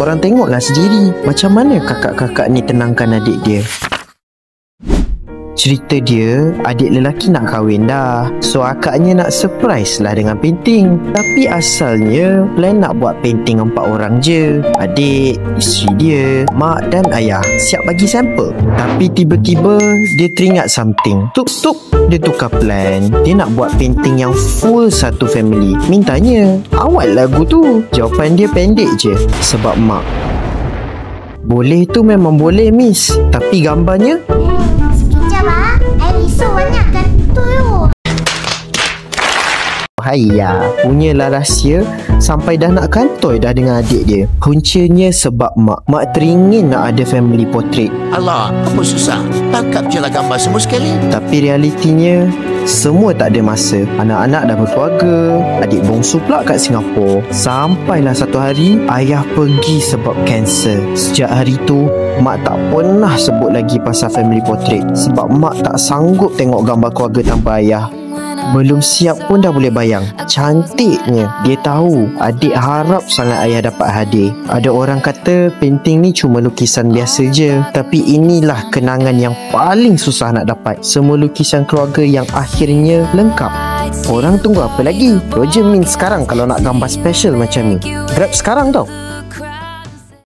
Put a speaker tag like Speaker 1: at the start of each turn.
Speaker 1: Korang tengoklah sendiri macam mana kakak-kakak ni tenangkan adik dia. Cerita dia, adik lelaki nak kahwin dah. So akaknya nak surprise lah dengan painting. Tapi asalnya plan nak buat painting 4 orang je. Adik, isteri dia, mak dan ayah siap bagi sampel. Tapi tiba-tiba dia teringat something. Tuk, dia tukar plan. Dia nak buat painting yang full satu family. Mintanya awal lagu tu. Jawapan dia pendek je. Sebab mak, boleh tu memang boleh miss, tapi gambarnya Haiya, punyalah rahsia sampai dah nak kantoi dah dengan adik dia. Puncanya sebab mak teringin nak ada family portrait.
Speaker 2: Allah, apa susah? Tangkap je lah gambar semua sekali.
Speaker 1: Tapi realitinya semua tak ada masa. Anak-anak dah berkeluarga, adik bongsu pula kat Singapura. Sampailah satu hari ayah pergi sebab kanser. Sejak hari tu mak tak pernah sebut lagi pasal family portrait. Sebab mak tak sanggup tengok gambar keluarga tanpa ayah. Belum siap pun dah boleh bayang. Cantiknya. Dia tahu adik harap sangat ayah dapat hadir. Ada orang kata painting ni cuma lukisan biasa je, tapi inilah kenangan yang paling susah nak dapat. Semua lukisan keluarga yang akhirnya lengkap. Orang tunggu apa lagi? Roger Min sekarang kalau nak gambar special macam ni. Grab sekarang tau.